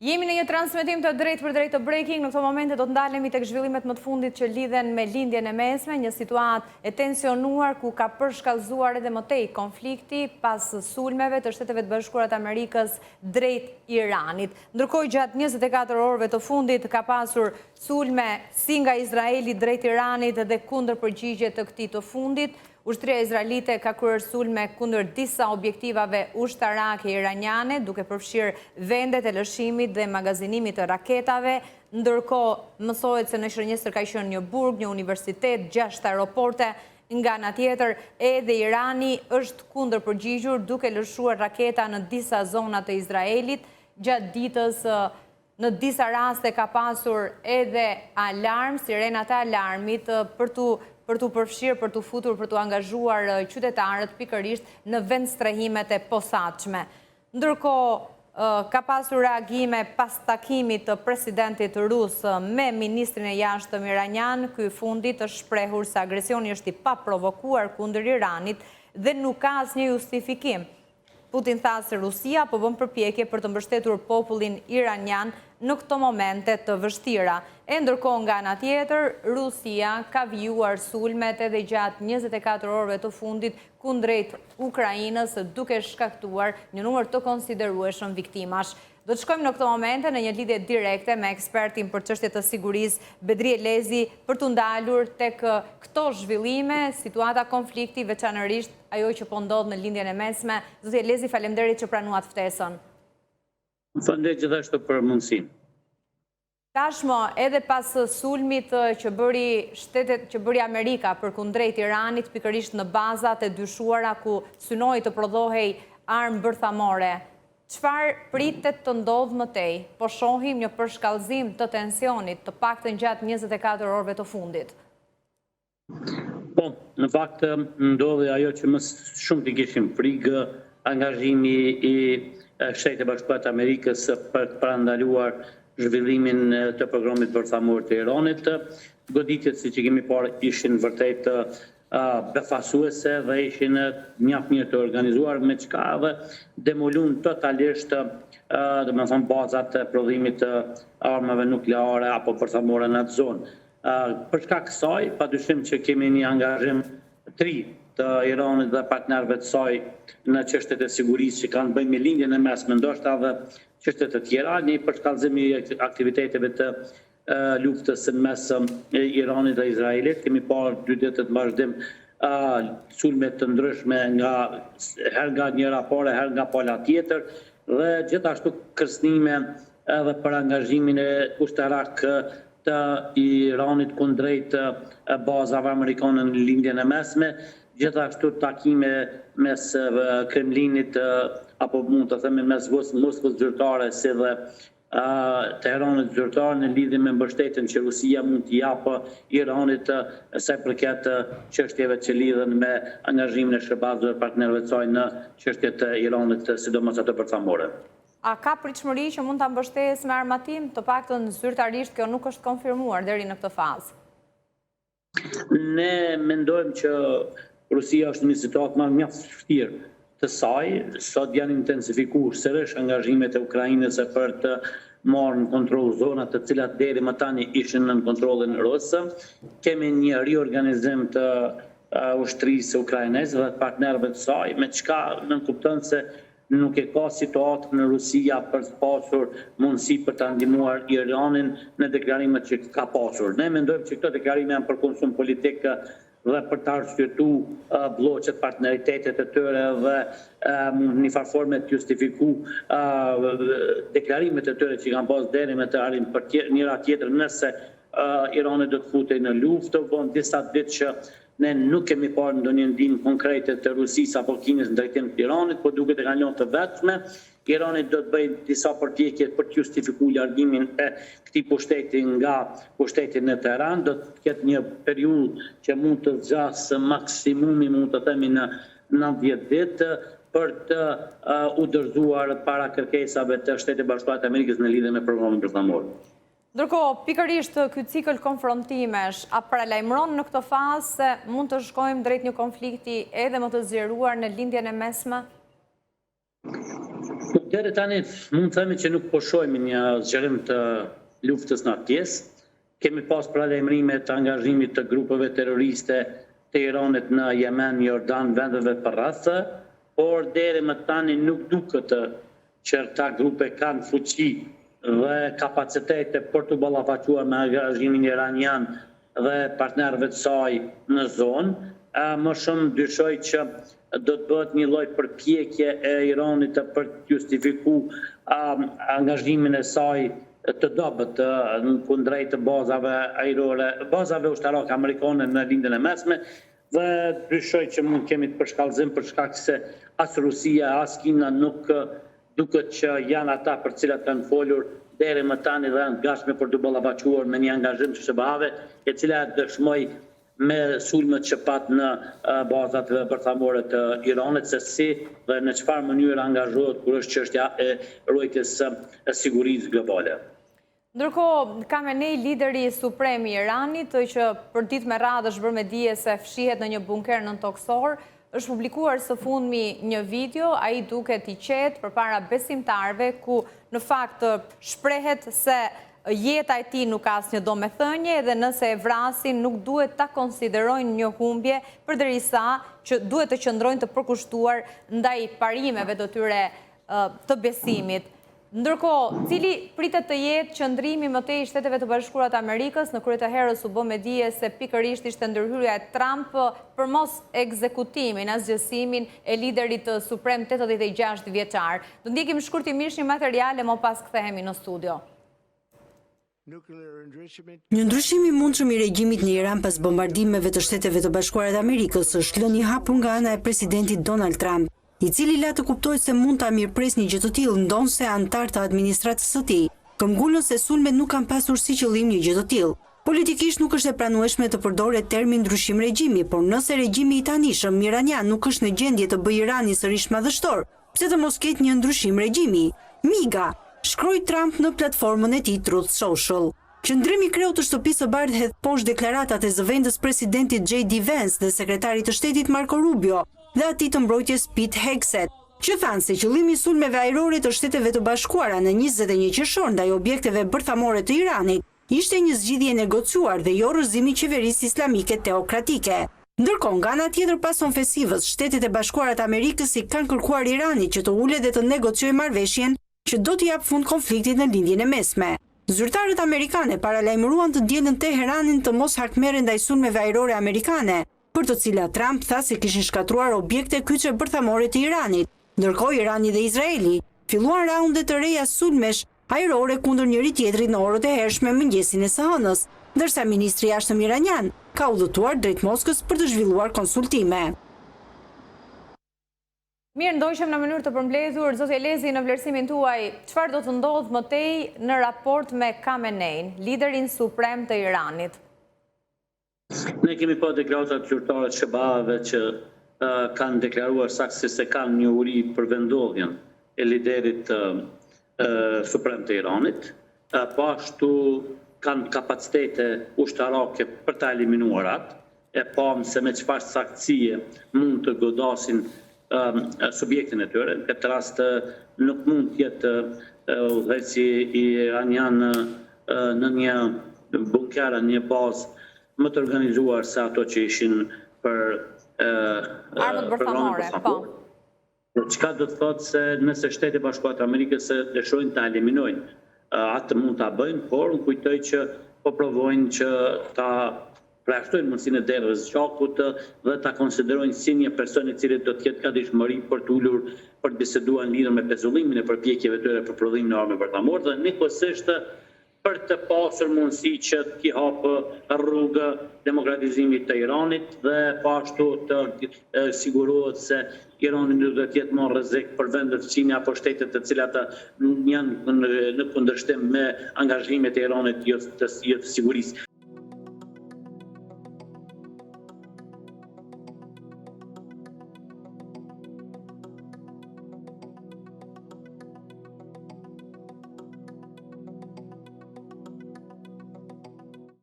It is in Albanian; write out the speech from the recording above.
Jemi në një transmetim të drejtë për drejtë të breaking. Në këto momente do të ndalemi tek zhvillimet më të fundit që lidhen me lindjen e mesme, një situatë e tensionuar ku ka përshkallëzuar edhe më tej konflikti pas sulmeve të Shteteve të Bashkuara të Amerikës drejt Iranit. Ndërkohë gjatë 24 orëve të fundit ka pasur sulme si nga Izraeli drejt Iranit dhe kundërpërgjigje të këtij të fundit. Ushtria izraelite ka kryer sulme kundër disa objektivave ushtarake iraniane, duke përfshirë vendet e lëshimit dhe magazinimit të raketave. Ndërkohë mësohet se në Shërnjestër ka qenë një burg, një universitet, 6 aeroporte. Nga ana tjetër, edhe Irani është kundërpërgjigjur duke lëshuar raketa në disa zona të Izraelit. Gjatë ditës në disa raste ka pasur edhe alarm, sirenat e alarmit për të përfshirë, për të futur, për të angazhuar qytetarët pikërisht në vendstrehimet e posaçme. Ndërkohë, ka pasur reagime pas takimit të presidentit rus me ministrin e jashtëm iranian. Ky fundit është shprehur se agresioni është i paprovokuar kundër Iranit dhe nuk ka asnjë justifikim. Putin tha se Rusia po bën përpjekje për të mbështetur popullin iranian në këto momente të vështira. E ndërkohë nga ana tjetër, Rusia ka vijuar sulmet edhe gjatë 24 orëve të fundit kundrejt Ukrainës, duke shkaktuar një numër të konsiderueshëm viktimash. Do të shkojmë në këto momente në një lidhje direkte me ekspertin për çështje të sigurisë, Bedri Elezi, për të ndalur tek këto zhvillime, situata konflikti, veçanërisht ajo që po ndodh në lindjen e mesme. Zoti Elezi, faleminderit që pranuat ftesën. Faleminderit gjithashtu për mundësinë. Tashmë, edhe pas sulmit që bëri Amerika përkundrejt Iranit, pikërisht në bazat e dyshuara ku synoi të prodhohej armë bërthamore, çfarë pritet të ndodhë më tej? Po shohim një përshkallëzim të tensionit, të paktën gjatë 24 orëve të fundit. Po, në fakt ndodhi ajo që më shumë të kishim frikë, angazhimi i Shtetit Bashkuar të Amerikës për të parandaluar zhvillimin të programit bërthamor të Iranit. Goditjet, siç e kemi parë, ishin vërtet befasuese dhe ishin mjaft mirë të organizuar, me çka dhe demolun totalisht domethënë bazat e prodhimit të armave nukleare apo bërthamore në atë zonë. Për shkak kësaj, padyshim që kemi një angazhim të ri të Iranit dhe partnerëve të saj në çështjet e sigurisë që kanë të bëjnë me lindjen e mesme, ndoshta edhe çështjet të tjera, një përshkallëzim i aktiviteteve të luftës në mes Iranit dhe Izraelit. Kemi parë 2 ditë të vazhdim sulme të ndryshme her nga njëra pore, her nga pala tjetër, dhe gjithashtu kërcënime edhe për angazhimin e ushtarak të Iranit kundrejt bazave amerikane në lindjen e mesme, gjithashtu takime mes Kremlinit apo mund të themi mes Moskës zyrtare si dhe Teheranit zyrtar në lidhje me mbështetjen që Rusia mund t'i japë Iranit sa i përket çështjeve që lidhen me angazhimin e shërbazëve partnerëve të saj në çështjet e Iranit, sidomos ato bërthamore. A ka pritshmëri që mund ta mbështesë me armatim? Të paktën zyrtarisht kjo nuk është konfirmuar deri në këtë fazë. Ne mendojmë që Rusia është në një situatë mjaft vështirë të saj. Sot janë intensifikuar sërish angazhimet e Ukrainës për të marrë në kontroll zonat të cilat deri më tani ishin në kontrollin rus. Kemi një riorganizim të ushtrisë ukraineze dhe partnerëve të saj, me çka nënkupton se nuk e ka situatë në Rusia për të pasur mundësi për të ndihmuar Iranin në deklarimet që ka pasur. Ne mendojmë që këto deklarime janë për konsum politik dhe për të arsyetu bloqet, partneritetet e tyre dhe një farforme të justifiku deklarimet e tyre që kanë pas deri me të arrin për njëra tjetër nëse Irani do të futej në luftë. Von disa ditë që ne nuk kemi parë ndonjë ndihmë konkrete të Rusisë apo Kinës në drejtim të Iranit, por duket e kanë lënë të vetme. Irani do të bëjë disa përpjekje për të justifikuar largimin e këtij pushteti nga pushteti në Teheran. Do të ketë një periudhë që mund të zgjasë maksimumi, mund të themi, në 90 ditë për të udhëzuar para kërkesave të Shtetit Bashkuar të Amerikës në lidhje me programin bërthamor. Ndërkohë, pikërisht ky cikël konfrontimesh a paralajmëron në këtë fazë se mund të shkojmë drejt një konflikti edhe më të zgjeruar në lindjen e mesme? Deri tani mund të themi që nuk po shohim një zgjerim të luftës në atë pjesë. Kemi pas paralajmërime të angazhimit të grupeve terroriste të Iranit në Yemen, Jordan, vendeve përreth, por deri më tani nuk duket që këta grupe kanë fuqi dhe kapacitete për të ballafaquar me angazhimin iranian dhe partnerëve të saj në zonë. Më shumë dyshoj që do të bëhet një lloj përpjekje e Iranit për të justifikuar angazhimin e saj të dobët kundrejt bazave ajrore, bazave ushtarake amerikane në lindjen e mesme, dhe dyshoj që mund kemi të përshkallëzim për shkak se as Rusia, as Kina nuk duket që janë ata për cilat kanë folur deri më tani dhe janë të gatshme për të ballafaquar me një angazhim të SBA-ve, e cila dëshmoi me sulmet që pat në bazat bërthamore të Iranit, se si dhe në çfarë mënyrë angazhohet kur është çështja e ruajtjes së sigurisë globale. Ndërkohë, Khamenei, lideri suprem i Iranit, që për ditë me radhë është bërë me dije se fshihet në një bunker nëntoksor, është publikuar së fundmi një video, ai duket i qetë përpara besimtarve, ku në fakt shprehet se jeta e tij nuk ka asnjë domethënie dhe nëse e vrasin nuk duhet ta konsiderojnë një humbje, përderisa që duhet të qëndrojnë të përkushtuar ndaj parimeve të tyre të besimit. Ndërkohë, cili pritet të jetë qëndrimi më tej i Shteteve të Bashkuara të Amerikës, në krye të herës u bë me dije se pikërisht ishte ndërhyrja e Trump për mos ekzekutimin, asgjësimin e liderit suprem 86 vjeçar. Do ndjekim shkurtimisht një material e më pas kthehemi në studio. Një ndryshim i mundshëm i regjimit në Iran pas bombardimeve të Shteteve të Bashkuara të Amerikës është lënë i hapur nga ana e presidentit Donald Trump, i cili la të kuptojë se mund ta mirëpres një gjë të tillë ndonse antar të administratës së tij këmbgulën se sulmet nuk kanë pasur si qëllim një gjë të tillë. Politikisht nuk është e pranueshme të përdoret termi ndryshim regjimi, por nëse regjimi i tanishëm iranian nuk është në gjendje të bëjë Iranin sërish madhështor, pse të mos ketë një ndryshim regjimi? Miga, shkroi Trump në platformën e tij Truth Social. Qëndrimi i kreut të Shtëpisë së Bardhë hedh poshtë deklaratat e zëvendës presidentit J.D. Vance dhe sekretarit të shtetit Marco Rubio dhe atij të mbrojtjes Pete Hegseth, që thanë se qëllimi i sulmeve ajrore të Shteteve të Bashkuara në 21 qershor ndaj objekteve bërthamore të Iranit ishte një zgjidhje negociuar dhe jo rrëzimi i qeverisë islamike teokratike. Ndërkohë, nga ana tjetër pas ofensivës, Shtetet e Bashkuara të Amerikës i kanë kërkuar Iranit që të ulet dhe të negociojë marrëveshjen që do të jap fund konfliktit në lindjen e mesme. Zyrtarët amerikane paralajmëruan të dielën Teheranin të mos hakmerrë ndaj sulmeve ajrore amerikane, për të cilat Trump tha se kishin shkatruar objekte kyçe bërthamore të Iranit. Ndërkohë, Irani dhe Izraeli filluan raunde të reja sulmesh ajrore kundër njëri tjetrit në orët e hershme mëngjesin e së hënës, ndërsa ministri i jashtëm iranian ka udhëtuar drejt Moskës për të zhvilluar konsultime. Mirë, ndoqëm në mënyrë të përmbledhur, zotje Lezi, në vlerësimin tuaj, çfarë do të ndodhë më tej në raport me Khamenei, liderin suprem të Iranit? Ne kemi pa deklaratat zyrtare të SBA-ve që kanë deklaruar saktësisht se kanë një uri për vendodhjen e liderit suprem të Iranit, po ashtu kanë kapacitete ushtarake për ta eliminuar atë, e pam se me çfarë saktësie mund të godasin subjektin e tyre. Në këtë rast nuk mund të jetë udhëheci iranian në një bunker, në një bazë më të organizuar se ato që ishin për armët bërthamore, po. Çka do të thotë se nëse Shtetet e Bashkuara të Amerikës dëshirojnë ta eliminojnë, atë mund ta bëjnë, por unë kujtoj që po provojnë që ta përjashtojnë mundësinë e derës gjakut dhe ta konsiderojnë si një person i cili do të ketë gatishmëri për të ulur për të biseduar lidhur me pezullimin e përpjekjeve tyre për prodhimin e armëve bërthamore dhe njëkohësisht për të pasur mundësi që t'i hapë rrugë demokratizimit të Iranit dhe pashtu të sigurohet se Irani nuk do të jetë më rrezik për vendet fqinje apo shtetet të cilat janë në kundërshtim me angazhimet e Iranit jo të sigurisë.